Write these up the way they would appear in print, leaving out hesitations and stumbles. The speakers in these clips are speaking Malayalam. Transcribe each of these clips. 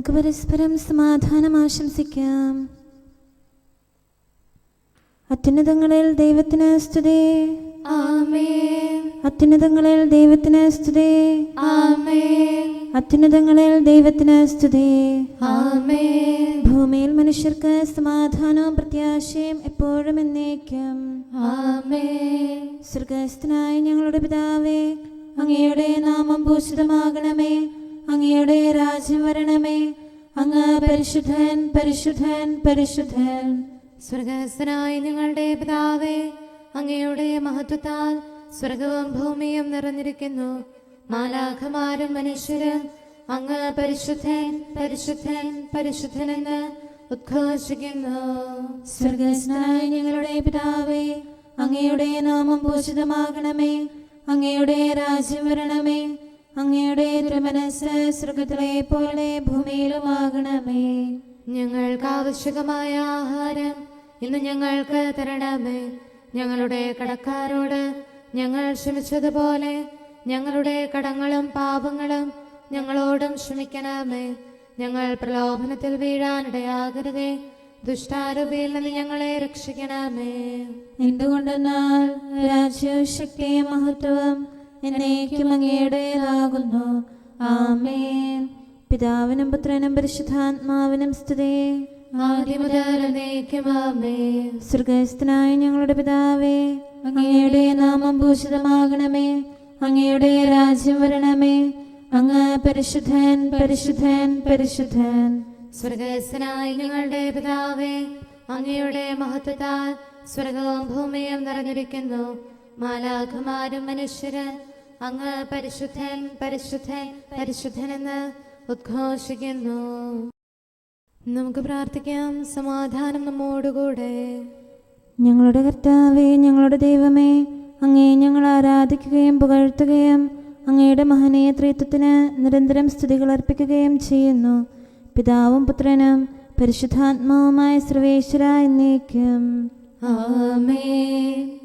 നമുക്ക് പരസ്പരം സമാധാനം ആശംസിക്കാം. അത്യുന്നതങ്ങളിൽ ദൈവത്തിന് സ്തുതി. ആമേൻ. അത്യുന്നതങ്ങളിൽ ദൈവത്തിന് സ്തുതി. ആമേൻ. അത്യുന്നതങ്ങളിൽ ദൈവത്തിന് സ്തുതി. ആമേൻ. ഭൂമിയിൽ മനുഷ്യർക്ക് സമാധാനവും പ്രത്യാശയും എപ്പോഴും എന്നേക്കും. ആമേൻ. സ്വർഗസ്ഥനായ ഞങ്ങളുടെ പിതാവേ, അങ്ങയുടെ നാമം പൂജിതമാകണമേ. അങ്ങയുടെ രാജ്യം വരണമേ. അങ്ങ് പരിശുദ്ധൻ, പരിശുദ്ധൻ, പരിശുദ്ധൻ. സ്വർഗസ്ഥനായ ഞങ്ങളുടെ പിതാവേ, അങ്ങയുടെ മഹത്വത്താൽ സ്വർഗവും ഭൂമിയും നിറഞ്ഞിരിക്കുന്നു. മാലാഖമാരും മനുഷ്യരും അങ്ങ് പരിശുദ്ധൻ, പരിശുദ്ധൻ, പരിശുദ്ധനെന്ന് ഉദ്ഘോഷിക്കുന്നു. സ്വർഗസ്ഥനായ ഞങ്ങളുടെ പിതാവേ, അങ്ങയുടെ നാമം പൂജിതമാകണമേ. അങ്ങയുടെ രാജ്യം വരണമേ. അങ്ങയുടെ തിരുമനസ്സ് സ്വർഗത്തിലെ പോലെ ഭൂമിയിലുമാകണമേ. ഞങ്ങൾക്ക് ആവശ്യകമായ ആഹാരം ഇന്ന് ഞങ്ങൾക്ക് തരണമേ. ഞങ്ങളുടെ കടക്കാരോട് ഞങ്ങൾ ക്ഷമിച്ചതുപോലെ ഞങ്ങളുടെ കടങ്ങളും പാപങ്ങളും ഞങ്ങളോടും ക്ഷമിക്കണമേ. ഞങ്ങൾ പ്രലോഭനത്തിൽ വീഴാനിടയാകരുതേ. ദുഷ്ടാരൂപിയിൽ നിന്ന് ഞങ്ങളെ രക്ഷിക്കണമേ. എന്തുകൊണ്ടെന്നാൽ രാജ്യവും ശക്തിയും മഹത്വവും എന്നേക്കും അങ്ങയുടേതാകുന്നു. ആമേൻ. പിതാവിനും പുത്രനും പരിശുദ്ധാത്മാവിനും സ്തുതി. ആദ്യം മുതൽ എന്നേക്കും ആമേൻ. സ്വർഗസ്ഥനായ ഞങ്ങളുടെ പിതാവേ, അങ്ങയുടെ നാമം പൂജിതമാകണമേ. അങ്ങയുടെ രാജ്യം വരണമേ. അങ്ങ് പരിശുദ്ധൻ, പരിശുദ്ധൻ, പരിശുദ്ധൻ. സ്വർഗസ്ഥനായ ഞങ്ങളുടെ പിതാവേ, അങ്ങയുടെ മഹത്വത്താൽ സ്വർഗവും ഭൂമിയും നിറഞ്ഞിരിക്കുന്നു. മാലാഖമാരും മനുഷ്യരും അങ്ങ് പരിശുദ്ധൻ, പരിശുദ്ധൻ, പരിശുദ്ധനെന്ന് ഉദ്ഘോഷിക്കുന്നു. നമുക്ക് പ്രാർത്ഥിക്കാം. സമാധാനം നമ്മോടുകൂടെ. ഞങ്ങളുടെ കർത്താവേ, ഞങ്ങളുടെ ദൈവമേ, അങ്ങേ ഞങ്ങൾ ആരാധിക്കുകയും പുകഴ്ത്തുകയും അങ്ങയുടെ മഹനീയ ത്രിത്വത്തിന് നിരന്തരം സ്തുതികൾ അർപ്പിക്കുകയും ചെയ്യുന്നു. പിതാവും പുത്രനും പരിശുദ്ധാത്മാവുമായ സർവേശ്വര എന്നേക്കും. ആമേൻ.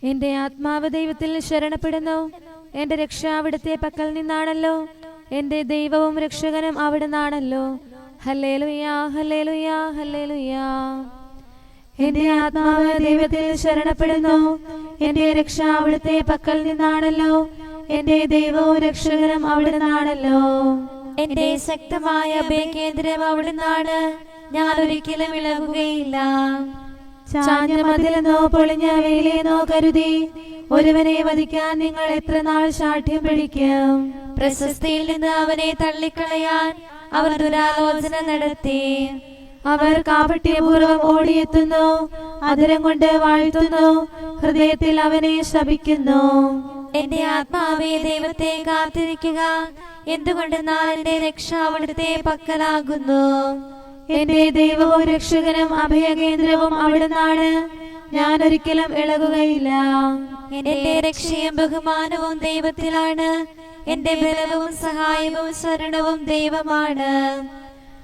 എന്റെ ആത്മാവ് ദൈവത്തിൽ ശരണപ്പെടുന്നു. എന്റെ രക്ഷ അവിടുത്തെ പക്കൽ നിന്നാണല്ലോ. എന്റെ ദൈവവും രക്ഷകനും അവിടുന്നാണല്ലോ. ഹല്ലേലൂയാ, ഹല്ലേലൂയാ, ഹല്ലേലൂയാ. എന്റെ ആത്മാവ് ദൈവത്തിൽ ശരണപ്പെടുന്നു. എന്റെ രക്ഷ അവിടുത്തെ പക്കൽ നിന്നാണല്ലോ. എന്റെ ദൈവവും രക്ഷകനും അവിടുന്നാണല്ലോ. എന്റെ ശക്തമായ അഭയകേന്ദ്രം അവിടുന്നാണ്. ഞാൻ ഒരിക്കലും ഇളകുകയില്ല. ചാഞ്ഞ മതിലെന്നോ പൊളിഞ്ഞ വേലിയെന്നോ കരുതി ഒരുവനെ വധിക്കാൻ നിങ്ങൾ എത്ര നാൾ ശാഠ്യം പിടിക്കും? പ്രശസ്തിയിൽ നിന്ന് അവനെ തള്ളിക്കളയാൻ അവർ ദുരാലോചന നടത്തി. അവർ കാപട്യപൂർവ്വം ഓടിയെത്തുന്നു. അധരം കൊണ്ട് വാഴ്ത്തുന്നു. ഹൃദയത്തിൽ അവനെ ശപിക്കുന്നു. എന്റെ ആത്മാവേ, ദൈവത്തെ കാത്തിരിക്കുക. എന്തുകൊണ്ടെന്നാൽ എന്റെ രക്ഷ അവിടുത്തെ പക്കലാകുന്നു. എന്റെ ദൈവവും രക്ഷകനും അഭയകേന്ദ്രവും അവിടുന്നാണ്. ഞാൻ ഒരിക്കലും ഇളകുകയില്ല. എന്റെ രക്ഷയും ബഹുമാനവും ദൈവത്തിലാണ്. എന്റെ ബലവും സഹായവും ശരണവും ദൈവമാണ്.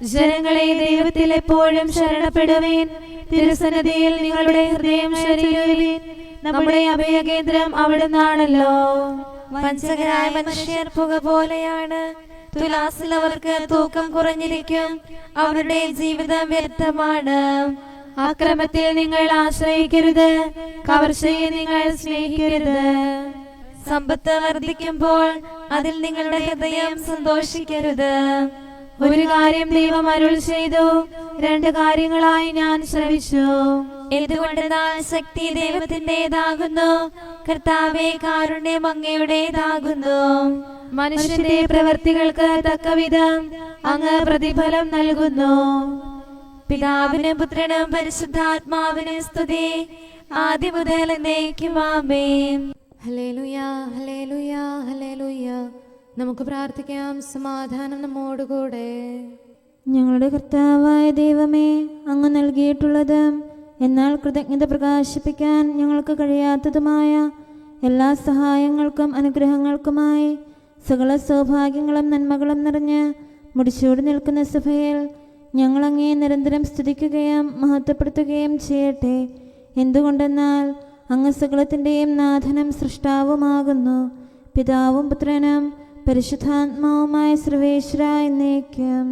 ജനങ്ങളെ, ദൈവത്തിൽ എപ്പോഴും ശരണപ്പെടുവീൻ. തിരുസന്നിധിയിൽ നിങ്ങളുടെ ഹൃദയം ശരിയുവീൻ. നമ്മുടെ അഭയകേന്ദ്രം അവിടുന്നാണല്ലോ. വഞ്ചകരായ മനുഷ്യർ പുക പോലെയാണ്. തുലാസിൽ അവർക്ക് തൂക്കം കുറഞ്ഞിരിക്കും. അവരുടെ ജീവിതം വ്യർത്ഥമാണ്. അക്രമത്തിൽ നിങ്ങൾ ആശ്രയിക്കരുത്. കവർച്ചയെ നിങ്ങൾ സ്നേഹിക്കരുത്. സമ്പത്ത് വർദ്ധിക്കുമ്പോൾ അതിൽ നിങ്ങളുടെ ഹൃദയം സന്തോഷിക്കരുത്. ഒരു കാര്യം ദൈവം അരുൾ ചെയ്തു, രണ്ട് കാര്യങ്ങളായി ഞാൻ ശ്രവിച്ചു. എന്തുകൊണ്ടെന്നാൽ ശക്തി ദൈവത്തിൻ്റെതാകുന്നു. കർത്താവേ, കാരുണ്യം അങ്ങയുടേതാകുന്നു. മനുഷ്യന്റെ പ്രവൃത്തികൾക്ക് തക്കവിധം അങ്ങ് പ്രതിഫലം നൽകുന്നു. പിതാവിനും പുത്രനും പരിശുദ്ധാത്മാവിനും സ്തുതി, ആദ്യം മുതൽ എന്നേക്കും ആമേൻ. ഹല്ലേലൂയാ, ഹല്ലേലൂയാ, ഹല്ലേലൂയാ. നമുക്ക് പ്രാർത്ഥിക്കാം. സമാധാനം നമ്മോടുകൂടെ. ഞങ്ങളുടെ കർത്താവായ ദൈവമേ, അങ്ങ് നൽകിയിട്ടുള്ളതും എന്നാൽ കൃതജ്ഞത പ്രകാശിപ്പിക്കാൻ ഞങ്ങൾക്ക് കഴിയാത്തതുമായ എല്ലാ സഹായങ്ങൾക്കും അനുഗ്രഹങ്ങൾക്കുമായി സകല സൗഭാഗ്യങ്ങളും നന്മകളും നിറഞ്ഞ് മുടിച്ചൂടി നിൽക്കുന്ന സഭയിൽ ഞങ്ങൾ അങ്ങേ നിരന്തരം സ്തുതിക്കുകയും മഹത്വപ്പെടുത്തുകയും ചെയ്യട്ടെ. എന്തുകൊണ്ടെന്നാൽ അങ്ങ് സകലത്തിൻ്റെയും നാഥനും സൃഷ്ടാവുമാകുന്നു. പിതാവും പുത്രനും പരിശുദ്ധാത്മാവുമായ സർവേശ്വര എന്നേക്കും.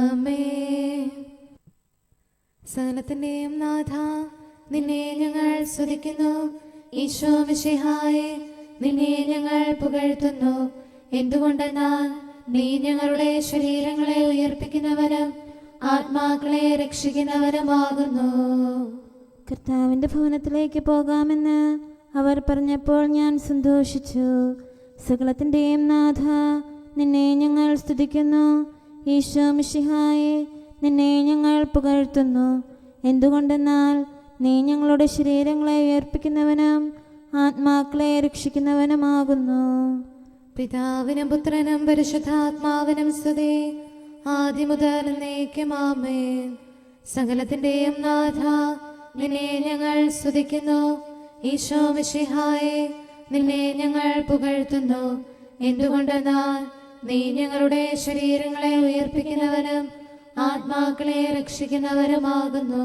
ആമേൻ. സകലത്തിന്റെയും നാഥ, നിന്നെ ഞങ്ങൾ സ്തുതിക്കുന്നു. ഈശോ മിശിഹായേ, നിന്നെ ഞങ്ങൾ പുകഴ്ത്തുന്നു. എന്തുകൊണ്ടെന്നാൽ നീ ഞങ്ങളുടെ ശരീരങ്ങളെ ഉയർപ്പിക്കുന്നവനും ആത്മാക്കളെ രക്ഷിക്കുന്നവനുമാകുന്നു. കർത്താവിൻ്റെ ഭവനത്തിലേക്ക് പോകാമെന്ന് അവർ പറഞ്ഞപ്പോൾ ഞാൻ സന്തോഷിച്ചു. സകലത്തിൻ്റെയും നാഥ, നിന്നെ ഞങ്ങൾ സ്തുതിക്കുന്നു. ഈശോ മിശിഹായേ, നിന്നെ ഞങ്ങൾ പുകഴ്ത്തുന്നു. എന്തുകൊണ്ടെന്നാൽ നീ ഞങ്ങളുടെ ശരീരങ്ങളെ ഉയർപ്പിക്കുന്നവനും ആത്മാക്കളെ രക്ഷിക്കുന്നവനുമാകുന്നു. പിതാവിനും പുത്രനും പരിശുദ്ധാത്മാവിനും സ്തുതി, ആദ്യം മുതൽ എന്നേക്കും ആമേൻ. സകലത്തിന്റെയും നാഥ, നിന്നെ ഞങ്ങൾ സ്തുതിക്കുന്നു. ഈശോ മിശിഹായേ, നിന്നെ ഞങ്ങൾ പുകഴ്ത്തുന്നു. എന്തുകൊണ്ടെന്നാൽ നീ ഞങ്ങളുടെ ശരീരങ്ങളെ ഉയർപ്പിക്കുന്നവനും ആത്മാക്കളെ രക്ഷിക്കുന്നവരുമാകുന്നു.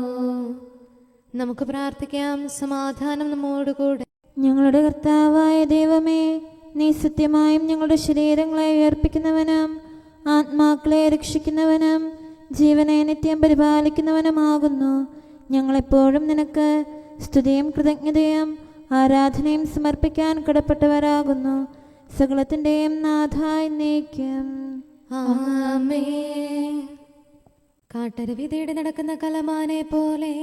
നമുക്ക് പ്രാർത്ഥിക്കാം. സമാധാനം നമ്മോടുകൂടെ. ഞങ്ങളുടെ കർത്താവായ ദൈവമേ, നീ സത്യമായും ഞങ്ങളുടെ ശരീരങ്ങളെ ഉയർപ്പിക്കുന്നവനും ആത്മാക്കളെ രക്ഷിക്കുന്നവനും ജീവനെ നിത്യം പരിപാലിക്കുന്നവനുമാകുന്നു. ഞങ്ങളെപ്പോഴും നിനക്ക് സ്തുതിയും കൃതജ്ഞതയും ആരാധനയും സമർപ്പിക്കാൻ കടപ്പെട്ടവരാകുന്നു. സകലത്തിൻ്റെയും നാഥ എന്നേക്കും. ആമേൻ. കാട്ടരുവി തേടി നടക്കുന്ന കലമാനെ പോലെ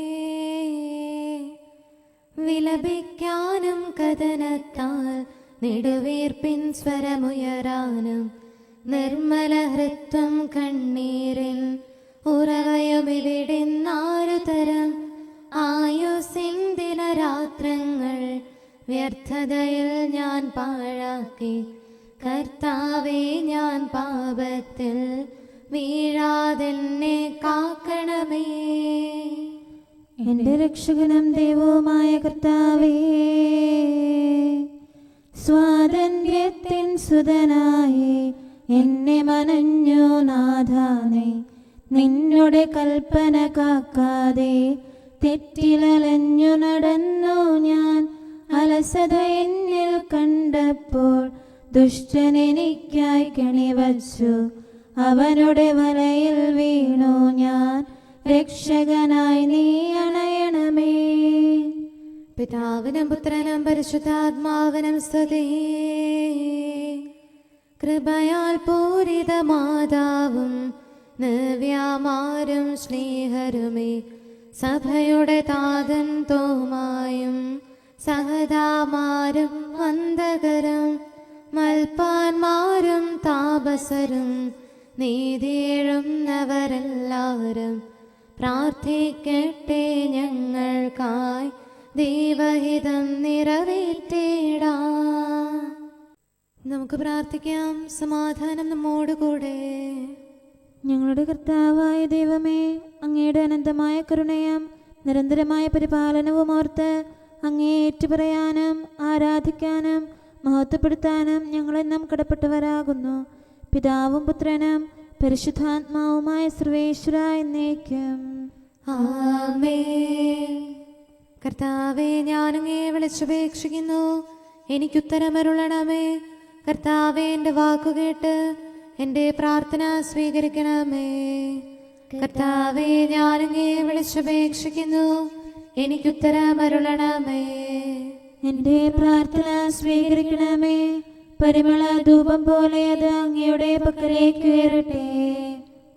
വിലപിക്കാനും കഥനത്താൽ നെടുവീർപ്പിൻ സ്വരമുയരാനും നിർമ്മല ഹൃത്വം കണ്ണീരിൽ ഉറവയുമിവിടുന്നാരു തരം ആയുസിൻ ദിനരാത്രങ്ങൾ വ്യർത്ഥതയിൽ ഞാൻ പാഴാക്കി. കർത്താവേ, ഞാൻ പാപത്തിൽ വീഴാതെന്നെ കാക്കണമേ. എൻ്റെ രക്ഷകനും ദൈവവുമായ കർത്താവേ, സ്വാതന്ത്ര്യത്തിൻ സുതനായി എന്നെ മനഞ്ഞു നാഥാനേ. നിന്നുടെ കൽപ്പന കാക്കാതെ തെറ്റിലലഞ്ഞു നടന്നു ഞാൻ. അലസത എന്നിൽ കണ്ടപ്പോൾ ദുഷ്ടനെനിക്കായി കെണിവച്ചു. അവനുടെ വലയിൽ വീണു ഞാൻ. രക്ഷകനായി നീ അണയണമേ. പിതാവിനും പുത്രനും പരിശുദ്ധാത്മാവിനും സ്തുതി. കൃപയാൽ പൂരിത മാതാവും നവ്യാമാരും സ്നേഹരുമേ, സഭയുടെ താതൻ തോമായും സഹതാമാരും വന്ദകരും മൽപ്പാന്മാരും താപസരും നീതിയെഴുന്നവരെല്ലാവരും പ്രാർത്ഥിക്കട്ടെ ഞങ്ങൾക്കായി. ദൈവഹിതം നിറവേറ്റിടാം. നമുക്ക് പ്രാർത്ഥിക്കാം. സമാധാനം നമ്മോടുകൂടെ. ഞങ്ങളുടെ കർത്താവായ ദൈവമേ, അങ്ങയുടെ അനന്തമായ കരുണയും നിരന്തരമായ പരിപാലനവും ഓർത്ത് അങ്ങേ ഏറ്റുപറയാനും ആരാധിക്കാനും മഹത്വപ്പെടുത്താനും ഞങ്ങളെന്നും കടപ്പെട്ടവരാകുന്നു. പിതാവും പുത്രനും പരിശുദ്ധാത്മാവുമായ സർവേശ്വര എന്നേക്കും. ആമേൻ. കർത്താവേ, ഞാനങ്ങേ വിളിച്ചപേക്ഷിക്കുന്നു, എനിക്കുത്തരമരുളണമേ. കർത്താവേ, എൻ്റെ വാക്കുകേട്ട് എൻ്റെ പ്രാർത്ഥന സ്വീകരിക്കണമേ. കർത്താവേ, ഞാനങ്ങേ വിളിച്ചപേക്ഷിക്കുന്നു, എനിക്കുത്തരമരുളണമേ. എൻ്റെ പ്രാർത്ഥന സ്വീകരിക്കണമേ. പരിമള ധൂപം പോലെ അത് അങ്ങയുടെ പക്കലേക്ക് ഉയരട്ടെ.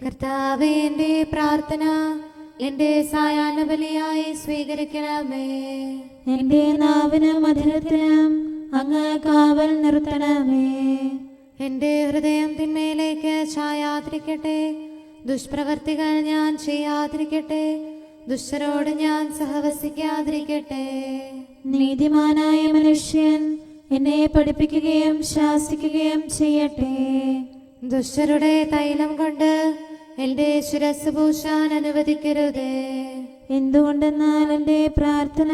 കർത്താവേ, എൻ്റെ പ്രാർത്ഥന എൻ്റെ സായാഹ്ന ബലിയായി സ്വീകരിക്കണമേ. എൻ്റെ നാവിനും മധുരത്തിനും അങ്ങ് കാവൽ നിർത്തണമേ. എൻ്റെ ഹൃദയം തിന്മയിലേക്ക് ചായാതിരിക്കട്ടെ. ദുഷ്പ്രവർത്തികൾ ഞാൻ ചെയ്യാതിരിക്കട്ടെ. ദുഷ്ടരോട് ഞാൻ സഹവസിക്കാതിരിക്കട്ടെ. നീതിമാനായ മനുഷ്യൻ എന്നെ പഠിപ്പിക്കുകയും ശാസിക്കുകയും ചെയ്യട്ടെ. ദുഷ്ടരുടെ തൈലം കൊണ്ട് എൻ്റെ ശിരസ് പൂശാൻ അനുവദിക്കരുതേ. എന്തുകൊണ്ടെന്നാൽ എൻ്റെ പ്രാർത്ഥന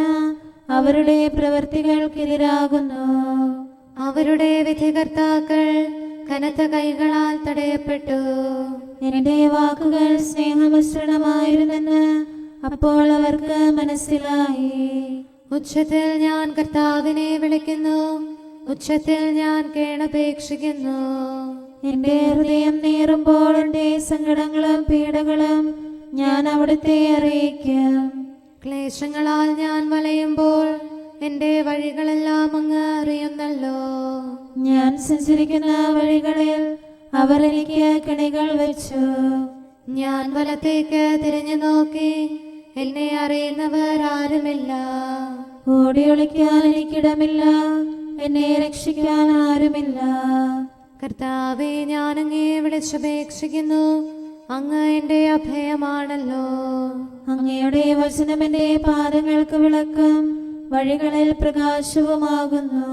അവരുടെ പ്രവൃത്തികൾക്കെതിരാകുന്നു. അവരുടെ വിധികർത്താക്കൾ കനത്ത കൈകളാൽ തടയപ്പെട്ടു. എൻ്റെ വാക്കുകൾ സ്നേഹമിശ്രണമായിരുന്നെന്ന് അപ്പോൾ അവർക്ക് മനസ്സിലായി. ഉച്ചത്തിൽ ഞാൻ കർത്താവിനെ വിളിക്കുന്നു. ഉച്ചത്തിൽ ഞാൻ കേണപേക്ഷിക്കുന്നു. എന്റെ ഹൃദയം നീറുമ്പോൾ എന്റെ സങ്കടങ്ങളും പീഡകളും ഞാൻ അവിടുത്തെ അറിയിക്കും. ക്ലേശങ്ങളാൽ ഞാൻ വലയുമ്പോൾ എന്റെ വഴികളെല്ലാം അങ്ങ് അറിയുന്നല്ലോ. ഞാൻ സഞ്ചരിക്കുന്ന വഴികളിൽ അവർ എനിക്ക് കെണികൾ വെച്ചു. ഞാൻ വലത്തേക്ക് തിരിഞ്ഞു നോക്കി, എന്നെ അറിയുന്നവർ ആരുമില്ല. ഓടി ഒളിക്കാൻ എനിക്കിടമില്ല, എന്നെ രക്ഷിക്കാൻ ആരുമില്ല. കർത്താവേ, ഞാൻ അങ്ങയെ വിളിച്ചപേക്ഷിക്കുന്നു, അങ്ങ് എന്റെ അഭയമാണല്ലോ. അങ്ങയുടെ വചനം എന്റെ പാദങ്ങൾക്ക് വിളക്കും വഴികളിൽ പ്രകാശവുമാകുന്നു.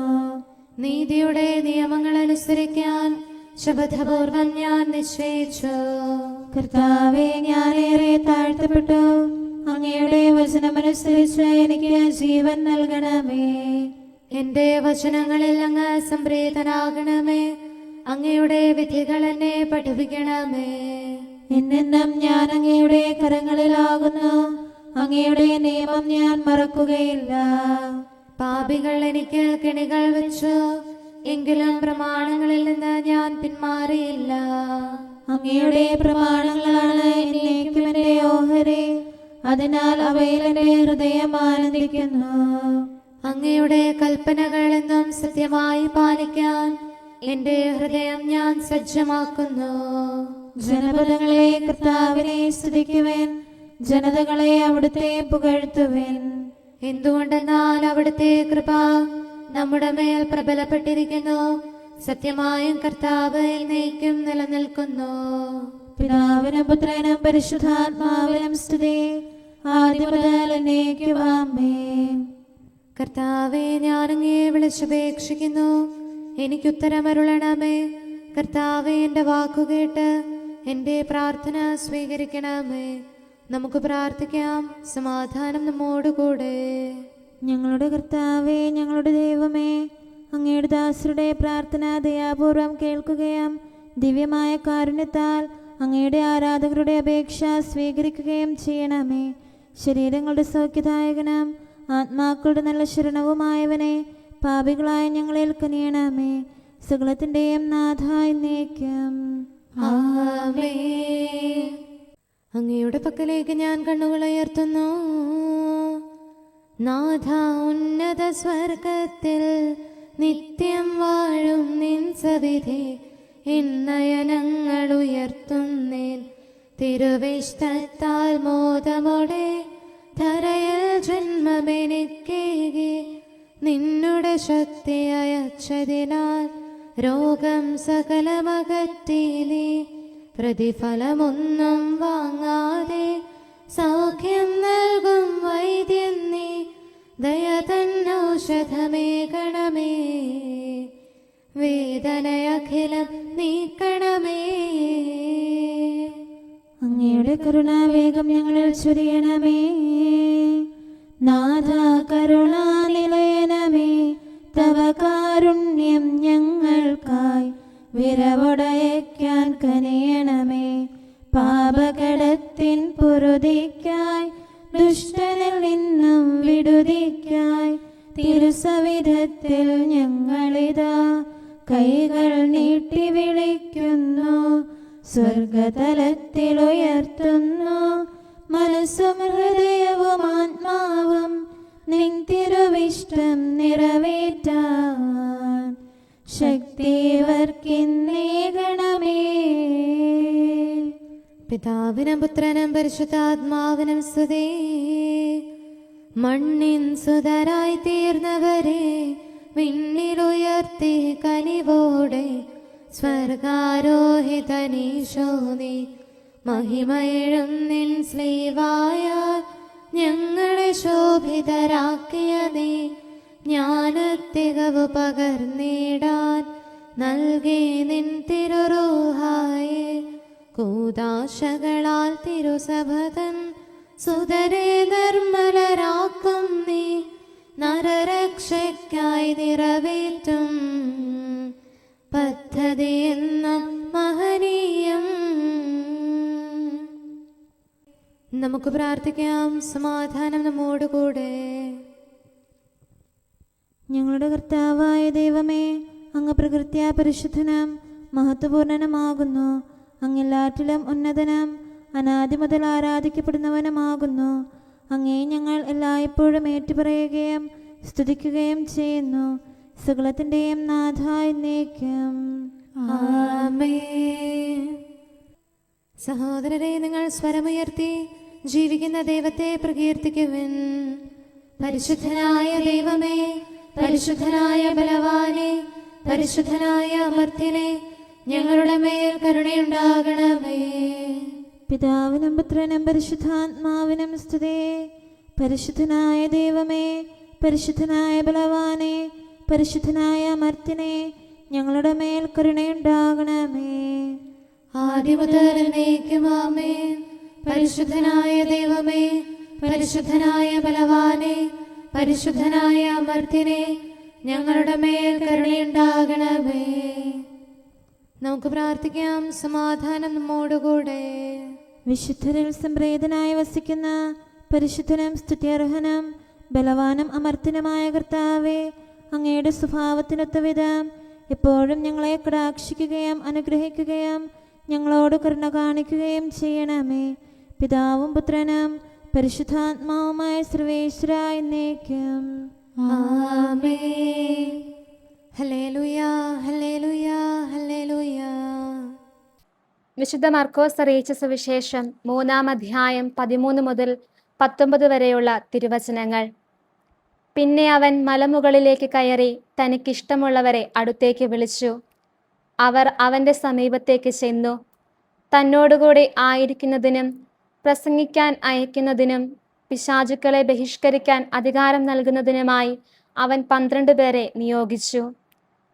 നീതിയുടെ നിയമങ്ങൾ അനുസരിക്കാൻ ശപഥപൂർവം ഞാൻ നിശ്ചയിച്ചു. കർത്താവേ, ഞാനേറെ താഴ്ത്തപ്പെട്ടു. അങ്ങയുടെ വചനമനുസരിച്ച് എനിക്ക് ജീവൻ നൽകണമേ. എന്റെ വചനങ്ങളിൽ അങ്ങ് സംപ്രീതനാകണമേ. അങ്ങയുടെ വിധികൾ എന്നെ പഠിപ്പിക്കണമേ. എന്നെന്നും ഞാൻ അങ്ങയുടെ കരങ്ങളിലാകുന്നു. അങ്ങയുടെ നിയമം ഞാൻ മറക്കുകയില്ല. പാപികൾ എനിക്ക് കെണികൾ വെച്ചു, എങ്കിലും പ്രമാണങ്ങളിൽ നിന്ന് ഞാൻ പിന്മാറിയില്ല. അങ്ങയുടെ പ്രമാണങ്ങളാണ് എന്നേക്കും എന്റെ ഓഹരി, അതിനാൽ അവയിൽ എന്റെ ഹൃദയം ആനന്ദിക്കുന്നു. അങ്ങയുടെ കൽപ്പനകൾ എന്നും സത്യമായി പാലിക്കാൻ എന്റെ ഹൃദയം ഞാൻ സജ്ജമാക്കുന്നു. ജനപദങ്ങളെ കർത്താവിനെ സ്തുതിക്കുവിൻ, ജനതകളെ അവിടുത്തെ പുകഴ്ത്തുവിൻ. എന്തുകൊണ്ടെന്നാൽ അവിടുത്തെ കൃപ നമ്മുടെ മേൽ പ്രബലപ്പെട്ടിരിക്കുന്നു. സത്യമായും കർത്താവ് എന്നേക്കും നിലനിൽക്കുന്നു. പിതാവിനും പുത്രനും പരിശുദ്ധാത്മാവിനും സ്തുതി, ആദ്യം മുതൽ എന്നേക്കും ആമേൻ. കർത്താവേ, ഞാൻ അങ്ങയെ വിളിച്ചപേക്ഷിക്കുന്നു, എനിക്കുത്തരമരുളണമേ. കർത്താവേ, എൻ്റെ വാക്കുകേട്ട് എൻ്റെ പ്രാർത്ഥന സ്വീകരിക്കണമേ. നമുക്ക് പ്രാർത്ഥിക്കാം. സമാധാനം നമ്മോടുകൂടെ. ഞങ്ങളുടെ കർത്താവേ, ഞങ്ങളുടെ ദൈവമേ, അങ്ങയുടെ ദാസരുടെ പ്രാർത്ഥന ദയാപൂർവം കേൾക്കുകയും ദിവ്യമായ കാരുണ്യത്താൽ അങ്ങയുടെ ആരാധകരുടെ അപേക്ഷ സ്വീകരിക്കുകയും ചെയ്യണമേ. ശരീരങ്ങളുടെ സൗഖ്യദായകനും ആത്മാക്കളുടെ നല്ല ശരണവുമായവനെ, പാപികളായ ഞങ്ങളിൽ കനിയണമേ. സകലത്തിൻ്റെയും നാഥായി എന്നേക്കും ആമേൻ. അങ്ങയുടെ പക്കലേക്ക് ഞാൻ കണ്ണുകൾ ഉയർത്തുന്നു. നാഥ, ഉന്നത സ്വർഗത്തിൽ നിത്യം വാഴും നിൻ സവിധി നയനങ്ങൾ ഉയർത്തുന്നേൻ. തിരുവിഷ്ടത്താൽ മോദമോടെ ധരയിൽ ജന്മമെനിക്കേകി നിന്നുടെ ശക്തി അയച്ചതിനാൽ രോഗം സകലമകറ്റിലേ. പ്രതിഫലമൊന്നും വാങ്ങാതെ സൗഖ്യം നൽകും വൈദ്യൻ നീ. ദയ തന്നൗഷധമേകണമേ, വേദനയഖിലം നീക്കണമേ. അങ്ങയുടെ കരുണാവേഗം ഞങ്ങളിൽ ചൊരിയണമേ. നാഥ, കരുണാനിലയനമേ, തവ കാരുണ്യം ഞങ്ങൾക്കായി വിരവൊടയയ്ക്കാൻ കനിയണമേ. പാപകടത്തിൻ പൊറുതിക്കായി ദുഷ്ടനിൽ നിന്നും വിടുതിക്കായി തിരുസവിധത്തിൽ ഞങ്ങളിതാ കൈകൾ നീട്ടി വിളിക്കുന്നു. സ്വർഗതലത്തിൽ ഉയർത്തുന്നു മനസ്സും ഹൃദയവും ആത്മാവും നിൻ തിരുവിഷ്ടം നിറവേറ്റാൻ ശക്തിവർക്കിന്നേകണമേ. പിതാവിനും പുത്രനും പരിശുദ്ധാത്മാവിനും സ്തുതി. മണ്ണിൻ സുതരായി തീർന്നവരെ വിണ്ണിലുയർത്തി കനിവോടെ സ്വർഗാരോഹിതനീശോ നീ. മഹിമയിഴും നിൻ സ്ലീവായ ഞങ്ങളെ ശോഭിതരാക്കിയ നീ. ജ്ഞാനത്തികവ് പകർന്നിടാൻ നൽകി നിൻ തിരുറൂഹായെ. കൂദാശകളാൽ തിരുസഭതൻ സുതരെ നിർമ്മലരാക്കും നീ. നരരക്ഷയ്ക്കായി നിറവേറ്റും പദ്ധതി എന്ന മഹനീയം. നമുക്ക് പ്രാർത്ഥിക്കാം. സമാധാനം നമ്മോടുകൂടെ. ഞങ്ങളുടെ കർത്താവായ ദൈവമേ, അങ്ങ് പ്രകൃത്യാ പരിശുദ്ധനും മഹത്വപൂർണനുമാകുന്നു. അങ്ങെല്ലാറ്റിലും ഉന്നതനും അനാദി മുതൽ ആരാധിക്കപ്പെടുന്നവനുമാകുന്നു. അങ്ങേ ഞങ്ങൾ എല്ലായ്പ്പോഴും ഏറ്റുപറയുകയും സ്തുതിക്കുകയും ചെയ്യുന്നു. സകലത്തിൻ്റെയും നാഥ എന്നേക്കും. ആമേൻ. സഹോദരരെ, നിങ്ങൾ സ്വരമുയർത്തി ജീവിക്കുന്ന ദൈവത്തെ പ്രകീർത്തിക്കുവിൻ. പരിശുദ്ധനായ ദൈവമേ, പരിശുദ്ധനായ ബലവാനെ, പരിശുദ്ധനായ അമർത്യനെ, ഞങ്ങളുടെ മേൽ കരുണയുണ്ടാകണമേ. പിതാവിനും പുത്രനും പരിശുദ്ധാത്മാവിനും സ്തുതി. പരിശുദ്ധനായ ദൈവമേ, പരിശുദ്ധനായ ബലവാനെ, പരിശുദ്ധനായ അമർത്യനെ, ഞങ്ങളുടെ മേൽ കരുണയുണ്ടാകണമേ. ആദിമുതൽ എന്നേക്കും ആമേൻ. പരിശുദ്ധനായ ദൈവമേ, പരിശുദ്ധനായ ബലവാനെ, പരിശുദ്ധനായ അമർത്യനെ, ഞങ്ങളുടെ മേൽ കരുണയുണ്ടാകണമേ. നമുക്ക് പ്രാർത്ഥിക്കാം. സമാധാനം നമ്മോടുകൂടെ. വിശുദ്ധരിൽ സംപ്രീതനായി വസിക്കുന്ന പരിശുദ്ധനും സ്തുത്യർഹനും ബലവാനും അമർത്യനുമായ കർത്താവേ, അങ്ങയുടെ സ്വഭാവത്തിനൊത്ത വിധം എപ്പോഴും ഞങ്ങളെ കടാക്ഷിക്കുകയും അനുഗ്രഹിക്കുകയും ഞങ്ങളോട് കരുണ കാണിക്കുകയും ചെയ്യണമേ. പിതാവും പുത്രനും പരിശുദ്ധാത്മാവുമായ സർവേശ്വര എന്നേക്കും. ആമേൻ. ഹല്ലേലൂയ, ഹല്ലേലൂയ, ഹല്ലേലൂയ. വിശുദ്ധ മർക്കോസ് അറിയിച്ച സുവിശേഷം 3-ാം അധ്യായം 13 മുതൽ 19 വരെയുള്ള തിരുവചനങ്ങൾ. പിന്നെ അവൻ മലമുകളിലേക്ക് കയറി തനിക്കിഷ്ടമുള്ളവരെ അടുത്തേക്ക് വിളിച്ചു. അവർ അവൻ്റെ സമീപത്തേക്ക് ചെന്നു. തന്നോടുകൂടി ആയിരിക്കുന്നതിനും പ്രസംഗിക്കാൻ അയക്കുന്നതിനും പിശാചുക്കളെ ബഹിഷ്കരിക്കാൻ അധികാരം നൽകുന്നതിനുമായി അവൻ 12 പേരെ നിയോഗിച്ചു.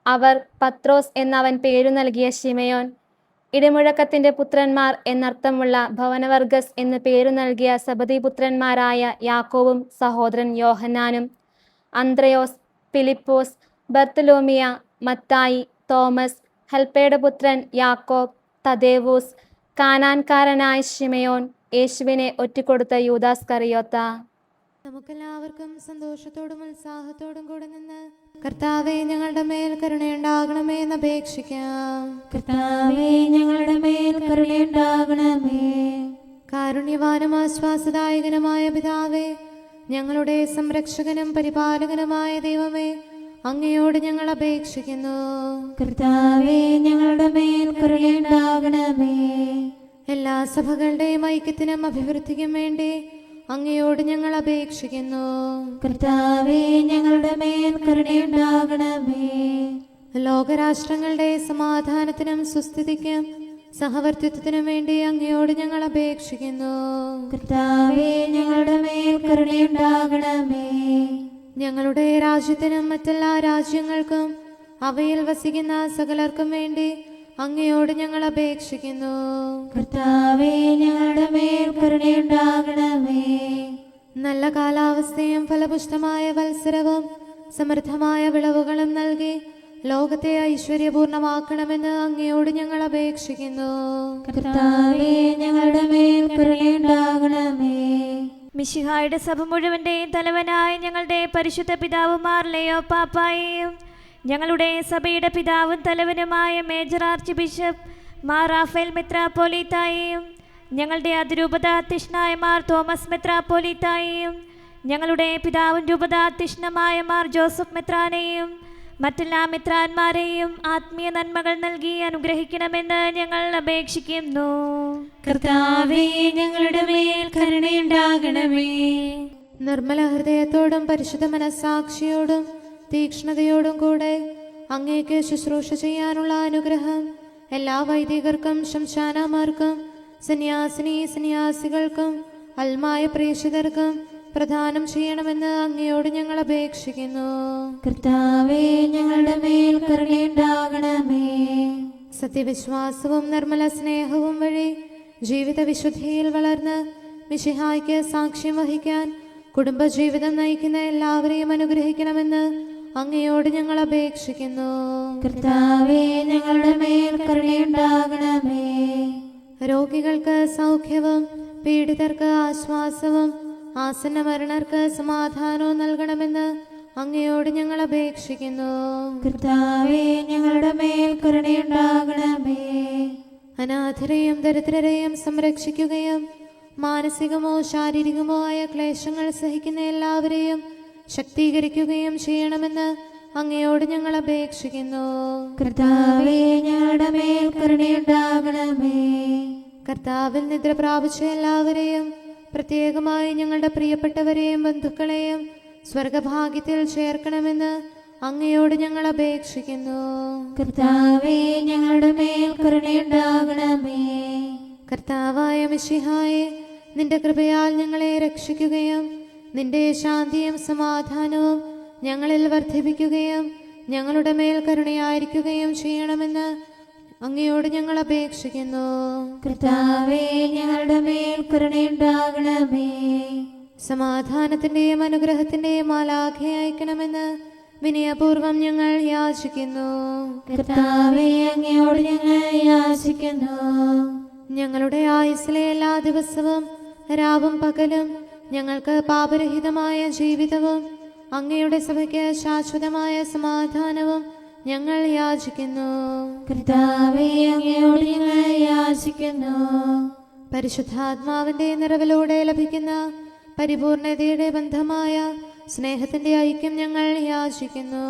അവർ പത്രോസ് എന്നവൻ പേരു നൽകിയ ശിമയോൻ, ഇടിമുഴക്കത്തിൻ്റെ പുത്രന്മാർ എന്നർത്ഥമുള്ള ഭവനവർഗസ് എന്ന് പേരു നൽകിയ സബദിപുത്രന്മാരായ യാക്കോബും സഹോദരൻ യോഹന്നാനും, അന്ത്രയോസ്, ഫിലിപ്പോസ്, ബർത്തലോമിയ, മത്തായി, തോമസ്, ഹെൽപ്പയുടെ പുത്രൻ യാക്കോബ്, തദേവൂസ്, കാനാൻകാരനായ ശിമയോൻ, യേശുവിനെ ഒറ്റിക്കൊടുത്ത യൂദാസ് കറിയോത്ത. നമുക്കെല്ലാവർക്കും സന്തോഷത്തോടും ഉത്സാഹത്തോടും കൂടെ നിന്ന് കർത്താവേ, ഞങ്ങളുടെ മേൽ കരുണയുണ്ടാകണമേ എന്ന് അപേക്ഷിക്കാം. കർത്താവേ, ഞങ്ങളുടെ മേൽ കരുണയുണ്ടാകണമേ. കാരുണ്യവാനും ആശ്വാസദായകനുമായ പിതാവേ, ഞങ്ങളുടെ സംരക്ഷകനും പരിപാലകനുമായ ദൈവമേ, അങ്ങയോട് ഞങ്ങൾ അപേക്ഷിക്കുന്നു. കർത്താവേ, ഞങ്ങളുടെ മേൽ കരുണയുണ്ടാകണമേ. എല്ലാ സഭകളുടെയും ഐക്യത്തിനും അഭിവൃദ്ധിക്കും വേണ്ടി അങ്ങയോട് ഞങ്ങൾ അപേക്ഷിക്കുന്നു. കർത്താവേ, ഞങ്ങളുടെ മേൽ കരുണയുണ്ടാകണമേ. ലോകരാഷ്ട്രങ്ങളുടെ സമാധാനത്തിനും സുസ്ഥിതിക്കും സഹവർത്തിത്വത്തിനും വേണ്ടി അങ്ങയോട് ഞങ്ങൾ അപേക്ഷിക്കുന്നു. കർത്താവേ, ഞങ്ങളുടെ മേൽ കരുണയുണ്ടാകണമേ. ഞങ്ങളുടെ രാജ്യത്തിനും മറ്റെല്ലാ രാജ്യങ്ങൾക്കും അവയിൽ വസിക്കുന്ന സകലർക്കും വേണ്ടി അങ്ങയോട് ഞങ്ങൾ അപേക്ഷിക്കുന്നു. കർത്താവേ, ഞങ്ങളുടെ മേൽ കരുണയുണ്ടാകണമേ. നല്ല കാലാവസ്ഥയും ഫലപുഷ്ടമായ വത്സരവും സമൃദ്ധമായ വിളവുകളും നൽകി ലോകത്തെ ഐശ്വര്യപൂർണമാക്കണമെന്ന് അങ്ങയോട് ഞങ്ങൾ അപേക്ഷിക്കുന്നു. കർത്താവേ, ഞങ്ങളുടെ മേൽ കരുണയുണ്ടാകണമേ. മിശിഹായുടെ സഭ മുഴുവൻ്റെയും തലവനായ ഞങ്ങളുടെ പരിശുദ്ധ പിതാവുമാർ ലയോ പാപ്പായെയും ഞങ്ങളുടെ സഭയുടെ പിതാവും തലവനുമായ major archbishop Mar Raphael മെത്രാപ്പോലീത്തായെയും ഞങ്ങളുടെ അതിരൂപതാധ്യക്ഷനായ മാർ തോമസ് മെത്രാപ്പോലീത്തായെയും ഞങ്ങളുടെ പിതാവും രൂപതാധ്യക്ഷനുമായ മാർ ജോസഫ് മെത്രാനെയും മറ്റെല്ലാ മെത്രാന്മാരെയും ആത്മീയ നന്മകൾ നൽകി അനുഗ്രഹിക്കണമെന്ന് ഞങ്ങൾ അപേക്ഷിക്കുന്നു. കർത്താവേ, ഞങ്ങളുടെ മേൽ കരുണയുണ്ടാകണമേ. നിർമ്മല ഹൃദയത്തോടും പരിശുദ്ധ മനസ്സാക്ഷിയോടും തീക്ഷ്ണതയോടും കൂടെ അങ്ങേക്ക് ശുശ്രൂഷ ചെയ്യാനുള്ള അനുഗ്രഹം എല്ലാ വൈദികർക്കും ശംശാനമാർക്കും സന്യാസികൾക്കും അൽമായ പ്രേക്ഷിതർക്കും പ്രദാനം ചെയ്യണമെന്ന് അങ്ങയോട് ഞങ്ങൾ അപേക്ഷിക്കുന്നു. കർത്താവേ, ഞങ്ങളുടെ മേൽ കരുണയുണ്ടാകണമേ. സത്യവിശ്വാസവും നിർമ്മല സ്നേഹവും വഴി ജീവിത വിശുദ്ധിയിൽ വളർന്ന് മിശിഹായ്ക്ക് സാക്ഷ്യം വഹിക്കാൻ കുടുംബജീവിതം നയിക്കുന്ന എല്ലാവരെയും അനുഗ്രഹിക്കണമെന്ന് അങ്ങയോട് ഞങ്ങൾ അപേക്ഷിക്കുന്നു. കർത്താവേ, ഞങ്ങളുടെ മേൽ കരുണയുണ്ടാകണമേ. രോഗികൾക്ക് സൗഖ്യവും പീഡിതർക്ക് ആശ്വാസവും ആസന്ന മരണർക്ക് സമാധാനവും നൽകണമെന്ന് അങ്ങയോട് ഞങ്ങൾ അപേക്ഷിക്കുന്നു. കർത്താവേ, ഞങ്ങളുടെ മേൽ കരുണയുണ്ടാകണമേ. അനാഥരെയും ദരിദ്രരെയും സംരക്ഷിക്കുകയും മാനസികമോ ശാരീരികമോ ആയ ക്ലേശങ്ങൾ സഹിക്കുന്ന എല്ലാവരെയും ശക്തീകരിക്കുകയും ചെയ്യണമെന്ന് അങ്ങയോട് ഞങ്ങൾ അപേക്ഷിക്കുന്നു. കർത്താവേ, ഞങ്ങളുടെ മേൽ കരുണയുണ്ടാകണമേ. കർത്താവിൽ നിദ്ര പ്രാപിച്ച എല്ലാവരെയും പ്രത്യേകമായി ഞങ്ങളുടെ പ്രിയപ്പെട്ടവരെയും ബന്ധുക്കളെയും സ്വർഗഭാഗ്യത്തിൽ ചേർക്കണമെന്ന് അങ്ങയോട് ഞങ്ങൾ അപേക്ഷിക്കുന്നു. കർത്താവേ, ഞങ്ങളുടെ മേൽ കരുണയുണ്ടാകണമേ. കർത്താവായ മിശിഹായെ, നിന്റെ കൃപയാൽ ഞങ്ങളെ രക്ഷിക്കുകയും നിന്റെ ശാന്തിയും സമാധാനവും ഞങ്ങളിൽ വർദ്ധിപ്പിക്കുകയും ഞങ്ങളുടെ മേൽ കരുണയായിരിക്കുകയും ചെയ്യണമെന്ന് അങ്ങയോട് ഞങ്ങൾ അപേക്ഷിക്കുന്നു. കർത്താവേ, ഞങ്ങളുടെ മേൽ കരുണയുണ്ടാകണമേ. സമാധാനത്തിന്റെയും അനുഗ്രഹത്തിന്റെയും മാലാഖയെ അയക്കണമെന്ന് വിനയപൂർവം ഞങ്ങൾ യാചിക്കുന്നു. കർത്താവേ, അങ്ങയോട് ഞങ്ങൾ യാചിക്കുന്നു. ഞങ്ങളുടെ ആയുസ്സിലെ എല്ലാ ദിവസവും രാവും പകലും ഞങ്ങൾക്ക് പാപരഹിതമായ ജീവിതവും അങ്ങയുടെ സഭയ്ക്ക് ശാശ്വതമായ സമാധാനവും ഞങ്ങൾ യാചിക്കുന്നു. കർത്താവേ, അങ്ങയോട് ഞങ്ങൾ യാചിക്കുന്നു. പരിശുദ്ധാത്മാവിന്റെ നിറവിലൂടെ ലഭിക്കുന്ന പരിപൂർണതയുടെ ബന്ധമായ സ്നേഹത്തിന്റെ ഐക്യം ഞങ്ങൾ യാചിക്കുന്നു.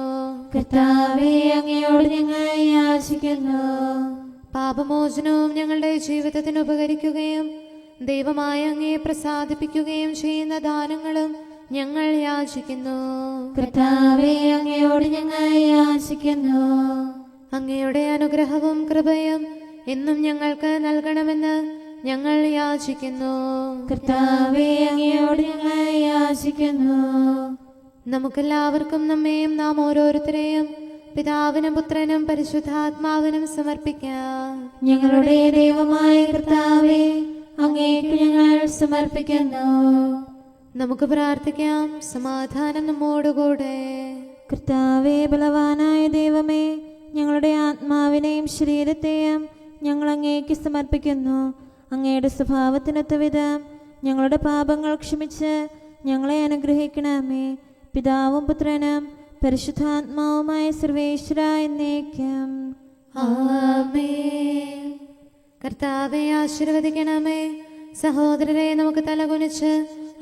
കർത്താവേ, അങ്ങയോട് ഞങ്ങൾ യാചിക്കുന്നു. പാപമോചനവും ഞങ്ങളുടെ ജീവിതത്തിന് ഉപകരിക്കുകയും ദൈവമായ അങ്ങയെ പ്രസാദിപ്പിക്കുകയും ചെയ്യുന്ന ദാനങ്ങളും ഞങ്ങൾ യാചിക്കുന്നു. കർത്താവേ, അങ്ങയോട് ഞങ്ങൾ യാചിക്കുന്നു. അങ്ങയുടെ അനുഗ്രഹവും കൃപയും എന്നും ഞങ്ങൾക്ക് നൽകണമെന്ന് ഞങ്ങൾ യാചിക്കുന്നു. കർത്താവേ, അങ്ങയോട് ഞങ്ങൾ യാചിക്കുന്നു. നമുക്കെല്ലാവർക്കും നമ്മെയും നാം ഓരോരുത്തരെയും പിതാവിനും പുത്രനും പരിശുദ്ധാത്മാവിനും സമർപ്പിക്കാം. ഞങ്ങളുടെ ദൈവമായ കർത്താവേ, അങ്ങേക്ക് ഞങ്ങൾ സമർപ്പിക്കുന്നു. നമുക്ക് പ്രാർത്ഥിക്കാം. സമാധാനം നമ്മോടുകൂടെ. കർത്താവേ, ബലവാനായ ദൈവമേ, ഞങ്ങളുടെ ആത്മാവിനെയും ശരീരത്തെയും ഞങ്ങൾ അങ്ങേക്ക് സമർപ്പിക്കുന്നു. അങ്ങയുടെ സ്വഭാവത്തിനൊത്ത വിധം ഞങ്ങളുടെ പാപങ്ങൾ ക്ഷമിച്ച് ഞങ്ങളെ അനുഗ്രഹിക്കണമേ. പിതാവും പുത്രനും പരിശുദ്ധാത്മാവുമായ സർവേശ്വര എന്നേക്കും. ആമേൻ. കർത്താവെ ആശീർവദിക്കണമേ. സഹോദരരെ, നമുക്ക് തലകുനിച്ച്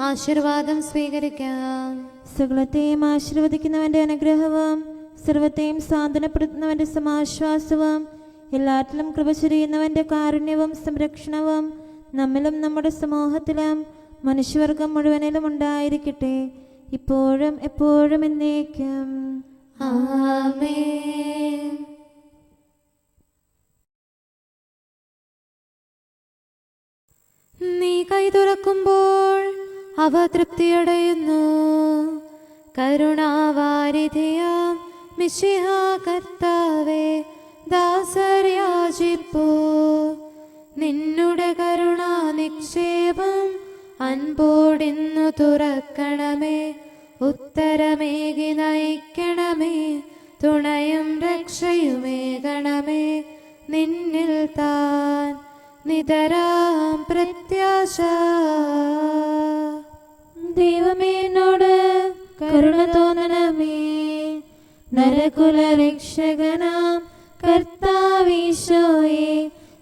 ആശീർവാദം സ്വീകരിക്കാം. സകലത്തെയും ആശീർവദിക്കുന്നവന്റെ അനുഗ്രഹവും സർവത്തെയും സാന്ത്വനപ്പെടുത്തുന്നവന്റെ സമാശ്വാസവും എല്ലാറ്റിലും കൃപ ചൊരിയുന്നവന്റെ കാരുണ്യവും സംരക്ഷണവും നമ്മിലും നമ്മുടെ സമൂഹത്തിലും മനുഷ്യവർഗം മുഴുവനിലും ഉണ്ടായിരിക്കട്ടെ, ഇപ്പോഴും എപ്പോഴും എന്നേക്കും. ആമേൻ. നീ കൈ തുറക്കുമ്പോൾ അവ തൃപ്തിയടയുന്നു. കരുണാവാരിധിയാം മിശിഹാ കർത്താവേ, ദാസര്യാചിപ്പോ നിന്നുടെ കരുണാ നിക്ഷേപം അൻപോടിന്നു തുറക്കണമേ. ഉത്തരമേകി നയിക്കണമേ, തുണയും രക്ഷയുമേകണമേ. നിന്നിൽ താൻ നിതരാം പ്രത്യാശ. ദൈവമേ, എന്നോട് കരുണ തോന്നണമേ. നരകുല രക്ഷകനാം കർത്താവീശോയെ,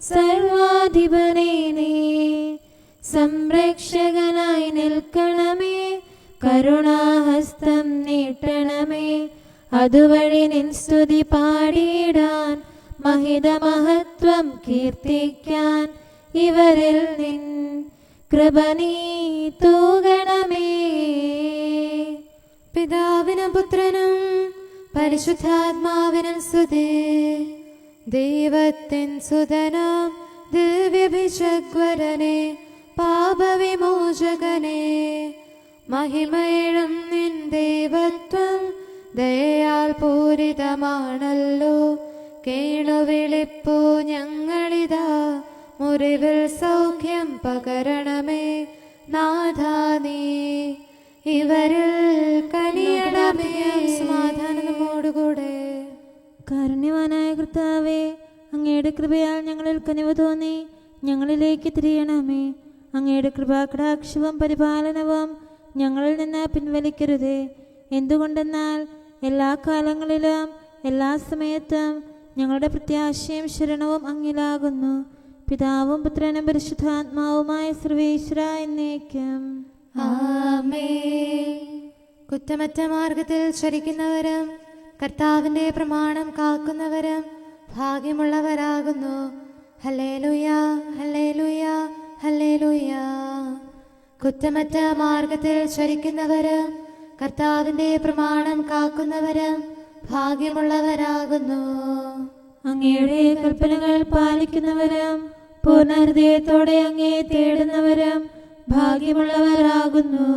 സർവാധിപനേ നീ സംരക്ഷകനായി നിൽക്കണമേ. കരുണാഹസ്തം നീട്ടണമേ. അതുവഴി നിൻ സ്തുതി പാടിയിടാൻ, മഹിതമഹത്വം കീർത്തിക്കാൻ ഇവരിൽ നിൻ കൃപ നീ തൂകണമേ. പിതാവിനും പുത്രനും പരിശുദ്ധാത്മാവിനും സ്തുതി. ദൈവത്തിൻ സുതനാം ദിവ്യഭിഷഗ്വരനെ, പാപവിമോചകനെ, മഹിമയിടും നിൻ ദൈവത്വം ദയയാൽ പൂരിതമാണല്ലോ. കേണുവിളിപ്പൂ ഞങ്ങളിതാ, മുറിവിൽ സൗഖ്യം പകരണമേ. നാഥാ, നീ ഇവരിൽ കനിയണമേ. സമാധാനം നമ്മോടുകൂടെ. കാരുണ്യവാനായ കർത്താവേ, അങ്ങയുടെ കൃപയാൽ ഞങ്ങളിൽ കനിവ് തോന്നി ഞങ്ങളിലേക്ക് തിരിയണമേ. അങ്ങയുടെ കൃപാകടാക്ഷവും പരിപാലനവും ഞങ്ങളിൽ നിന്ന് പിൻവലിക്കരുതേ. എന്തുകൊണ്ടെന്നാൽ എല്ലാ കാലങ്ങളിലും എല്ലാ സമയത്തും ഞങ്ങളുടെ പ്രത്യാശയും ശരണവും അങ്ങിലാകുന്നു. പിതാവും പുത്രനും പരിശുദ്ധാത്മാവുമായ സർവേശ്വര എന്നേക്കും. ആമേൻ. കുറ്റമറ്റ മാർഗത്തിൽ ചരിക്കുന്നവരും കർത്താവിന്റെ പ്രമാണം കാക്കുന്നവരും ഭാഗ്യമുള്ളവരാകുന്നു. ഹല്ലേലൂയ, ഹല്ലേലൂയ, ഹല്ലേലൂയ. കുറ്റമറ്റ മാർഗത്തിൽ ചരിക്കുന്നവരും കർത്താവിന്റെ പ്രമാണം കാക്കുന്നവരും ഭാഗ്യമുള്ളവരാകുന്നു. അങ്ങയുടെ കൽപ്പനകൾ പാലിക്കുന്നവരും പൂർണ്ണ ഹൃദയത്തോടെ അങ്ങയെ തേടുന്നവരും ഭാഗ്യമുള്ളവരാകുന്നു.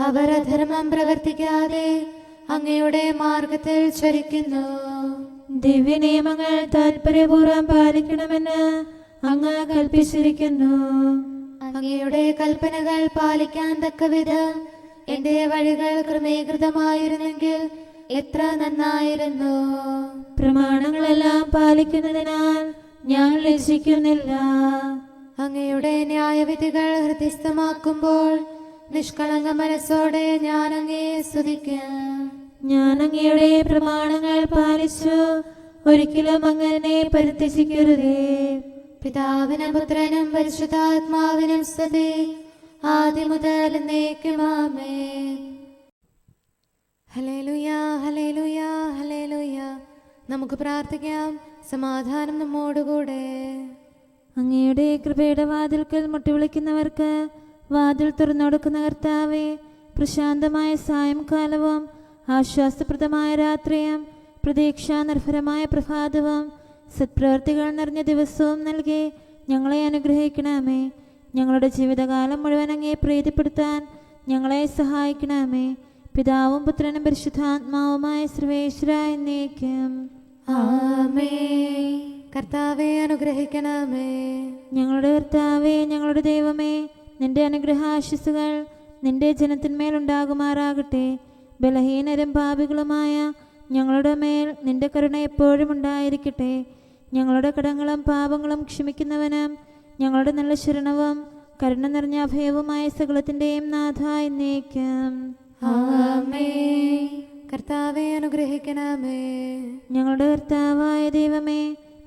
അവർ അധർമ്മം പ്രവർത്തിക്കാതെ അങ്ങയുടെ മാർഗത്തിൽ ചരിക്കുന്നു. ദിവ്യനിയമങ്ങൾ താൽപര്യപൂർവ്വം പാലിക്കണമെന്ന് അങ്ങ് കൽപ്പിച്ചിരിക്കുന്നു. അങ്ങയുടെ കൽപ്പനകൾ പാലിക്കാൻ തക്കവിധം എന്റെ വഴികൾ ക്രമീകൃതമായിരുന്നെങ്കിൽ എത്ര നന്നായിരുന്നു. പ്രമാണങ്ങളെല്ലാം പാലിക്കുന്നതിനാൽ ഞാൻ ലജ്ജിക്കുന്നില്ല. അങ്ങയുടെ ന്യായവിധികൾ ഹൃദയസ്ഥമാക്കുമ്പോൾ നിഷ്കളങ്ക മനസ്സോടെ ഞാൻ അങ്ങയെ സ്തുതിക്കാം. ഞാൻ അങ്ങയുടെ പ്രമാണങ്ങൾ പാലിച്ചു, ഒരിക്കലും അങ്ങനെ പരിത്യജിക്കരുതേ. പിതാവിനും പുത്രനും പരിശുദ്ധാത്മാവിനും സ്തുതി, ആദ്യം മുതൽ എന്നേക്കും ആമേൻ. ഹല്ലേലൂയ, ഹല്ലേലൂയ, ഹല്ലേലൂയ. നമുക്ക് പ്രാർത്ഥിക്കാം. സമാധാനം നമ്മോടുകൂടെ. അങ്ങയുടെ കൃപയുടെ വാതിൽക്കൽ മുട്ടിവിളിക്കുന്നവർക്ക് വാതിൽ തുറന്നുകൊടുക്കുന്ന കർത്താവേ, പ്രശാന്തമായ സായംകാലവും ആശ്വാസപ്രദമായ രാത്രിയും പ്രതീക്ഷാനിർഭരമായ പ്രഭാതവും സത്പ്രവർത്തികൾ നിറഞ്ഞ ദിവസവും നൽകി ഞങ്ങളെ അനുഗ്രഹിക്കണമേ. ഞങ്ങളുടെ ജീവിതകാലം മുഴുവൻ അങ്ങയെ പ്രീതിപ്പെടുത്താൻ ഞങ്ങളെ സഹായിക്കണമേ. പിതാവും പുത്രനും പരിശുദ്ധാത്മാവുമായ സർവേശ്വര എന്നേക്കും. ആമേൻ. കർത്താവെ അനുഗ്രഹിക്കണമേ. ഞങ്ങളുടെ കർത്താവേ, ഞങ്ങളുടെ ദൈവമേ, നിന്റെ അനുഗ്രഹാശിസുകൾ നിന്റെ ജനത്തിന്മേലുണ്ടാകുമാറാകട്ടെ. ബലഹീനരും പാപികളുമായ ഞങ്ങളുടെ മേൽ നിന്റെ കരുണ എപ്പോഴും ഉണ്ടായിരിക്കട്ടെ. ഞങ്ങളുടെ കടങ്ങളും പാപങ്ങളും ക്ഷമിക്കുന്നവനും ഞങ്ങളുടെ നല്ല ശരണവും കരുണ നിറഞ്ഞ അഭയവുമായ സകലത്തിൻ്റെയും നാഥ എന്നേക്കും. ആമേൻ. കർത്താവെ അനുഗ്രഹിക്കണമേ. ഞങ്ങളുടെ കർത്താവായ ദൈവമേ,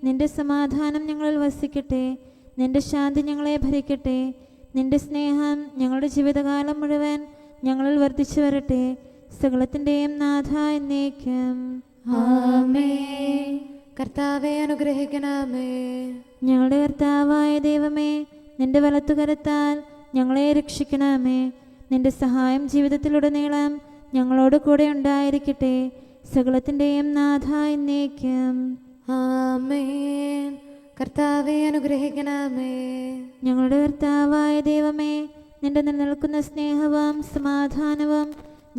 നിന്റെ സമാധാനം ഞങ്ങളിൽ വസിക്കട്ടെ. നിന്റെ ശാന്തി ഞങ്ങളെ ഭരിക്കട്ടെ. നിന്റെ സ്നേഹം ഞങ്ങളുടെ ജീവിതകാലം മുഴുവൻ ഞങ്ങളിൽ വർദ്ധിച്ചു വരട്ടെ. സകലത്തിൻ്റെയും നാഥ എന്നേക്കും. ആമേൻ. കർത്താവെ അനുഗ്രഹിക്കണമേ. ഞങ്ങളുടെ കർത്താവായ ദൈവമേ, നിന്റെ വലത്തുകരത്താൽ ഞങ്ങളെ രക്ഷിക്കണമേ. നിന്റെ സഹായം ജീവിതത്തിലുടനീളം ഞങ്ങളോട് കൂടെ ഉണ്ടായിരിക്കട്ടെ. സകലത്തിൻ്റെയും നാഥ എന്നേക്കും. ആമേൻ. കർത്താവെ അനുഗ്രഹിക്കണമേ. ഞങ്ങളുടെ കർത്താവായ ദൈവമേ, നിന്റെ നിലനിൽക്കുന്ന സ്നേഹവും സമാധാനവും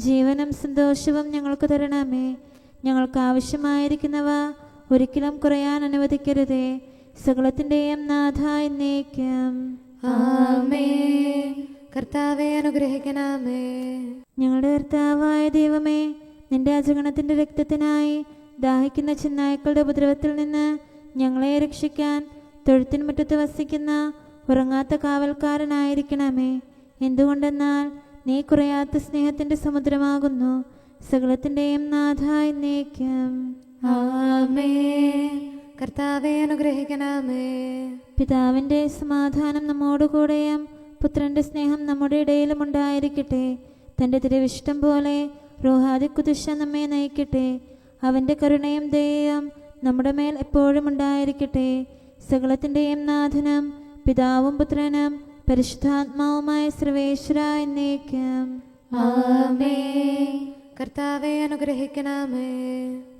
ജീവനും സന്തോഷവും ഞങ്ങൾക്ക് തരണമേ. ഞങ്ങൾക്ക് ആവശ്യമായിരിക്കുന്നവ ഒരിക്കലും കുറയാൻ അനുവദിക്കരുതേ. സകലത്തിൻ്റെയും നാഥ എന്നേക്കും. ആമേൻ. കർത്താവെ അനുഗ്രഹിക്കണമേ. ഞങ്ങളുടെ കർത്താവായ ദൈവമേ, നിന്റെ അജഗണത്തിൻ്റെ രക്തത്തിനായി ദാഹിക്കുന്ന ചെന്നായ്ക്കളുടെ ഉപദ്രവത്തിൽ നിന്ന് ഞങ്ങളെ രക്ഷിക്കാൻ തൊഴുത്തിൻ മുറ്റത്ത് വസിക്കുന്ന ഉറങ്ങാത്ത കാവൽക്കാരനായിരിക്കണമേ. എന്തുകൊണ്ടെന്നാൽ നീ കുറയാത്ത സ്നേഹത്തിൻ്റെ സമുദ്രമാകുന്നു. സകലത്തിൻ്റെയും നാഥ എന്നേക്കും. ആമേൻ. കർത്താവെ അനുഗ്രഹിക്കണമേ. പിതാവിൻ്റെ സമാധാനം നമ്മോടുകൂടെയും പുത്രൻ്റെ സ്നേഹം നമ്മുടെ ഇടയിലും ഉണ്ടായിരിക്കട്ടെ. തൻ്റെ തിരുവിഷ്ടം പോലെ റോഹാദിക്കുദിശ നമ്മെ നയിക്കട്ടെ. അവൻ്റെ കരുണയും ദയയും നമ്മുടെ മേൽ എപ്പോഴും ഉണ്ടായിരിക്കട്ടെ. സകലത്തിൻ്റെയും നാഥനും പിതാവും പുത്രനും പരിശുദ്ധാത്മാവുമായ സർവേശ്വര എന്നേക്കും. ആമേൻ. കർത്താവെ അനുഗ്രഹിക്കണമേ.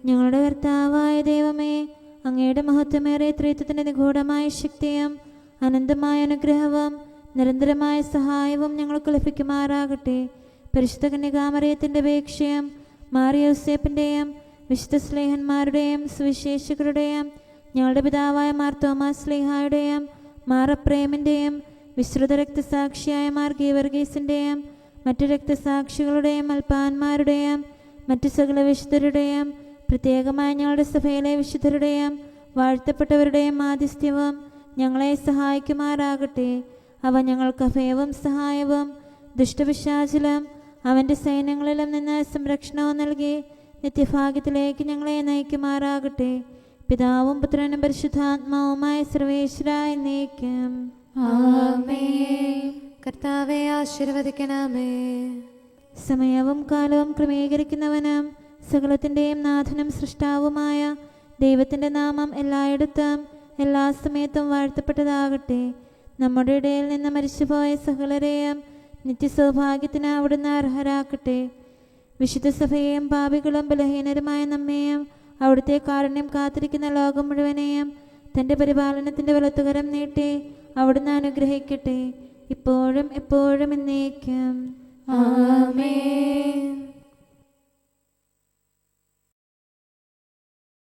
ഞങ്ങളുടെ കർത്താവായ ദൈവമേ, അങ്ങയുടെ മഹത്വമേറിയ ത്രിത്വത്തിൻ്റെ നിഗൂഢമായ ശക്തിയും അനന്തമായ അനുഗ്രഹവും നിരന്തരമായ സഹായവും ഞങ്ങൾക്ക് ലഭിക്കുമാറാകട്ടെ. പരിശുദ്ധ കന്യകാമറിയത്തിൻ്റെ അപേക്ഷയും മാറിയോസേപ്പിൻ്റെയും വിശുദ്ധ സ്ലേഹന്മാരുടെയും സുവിശേഷകരുടെയും ഞങ്ങളുടെ പിതാവായ മാർ തോമാസ് സ്ലീഹായുടെയും മാർ അപ്രേമിൻ്റെയും വിശ്രുത രക്തസാക്ഷിയായ മാർ ഗീവർഗീസിൻ്റെയും മറ്റു രക്തസാക്ഷികളുടെയും അൽപ്പാന്മാരുടെയും മറ്റു സകല വിശുദ്ധരുടെയും പ്രത്യേകമായി ഞങ്ങളുടെ സഭയിലെ വിശുദ്ധരുടെയും വാഴ്ത്തപ്പെട്ടവരുടെയും മാധ്യസ്ഥ്യവും ഞങ്ങളെ സഹായിക്കുമാറാകട്ടെ. അവ ഞങ്ങൾക്ക് അഭയവും സഹായവും ദുഷ്ടപിശാചിലും അവൻ്റെ സൈന്യങ്ങളിലും നിന്ന് സംരക്ഷണവും നൽകി നിത്യഭാഗ്യത്തിലേക്ക് ഞങ്ങളെ നയിക്കുമാറാകട്ടെ. പിതാവും പുത്രനും പരിശുദ്ധാത്മാവുമായ സർവേശ്വരായ എന്നേക്കും. ആമേൻ. കർത്താവെ ആശീർവദിക്കണമേ. സമയവും കാലവും ക്രമീകരിക്കുന്നവനും സകലത്തിൻ്റെയും നാഥനും സൃഷ്ടാവുമായ ദൈവത്തിൻ്റെ നാമം എല്ലായിടത്തും എല്ലാ സമയത്തും വാഴ്ത്തപ്പെട്ടതാകട്ടെ. നമ്മുടെ ഇടയിൽ നിന്ന് മരിച്ചുപോയ സകലരെയും നിത്യസൗഭാഗ്യത്തിന് അവിടുന്ന് അർഹരാക്കട്ടെ. വിശുദ്ധ സഭയെയും പാപികളും ബലഹീനരുമായ നമ്മെയും അവിടുത്തെ കാരുണ്യം കാത്തിരിക്കുന്ന ലോകം മുഴുവനെയും തൻ്റെ പരിപാലനത്തിൻ്റെ വലത്തുകരം നീട്ടി അവിടുന്ന് അനുഗ്രഹിക്കട്ടെ, ഇപ്പോഴും എപ്പോഴും എന്നേക്കും. ആമേൻ.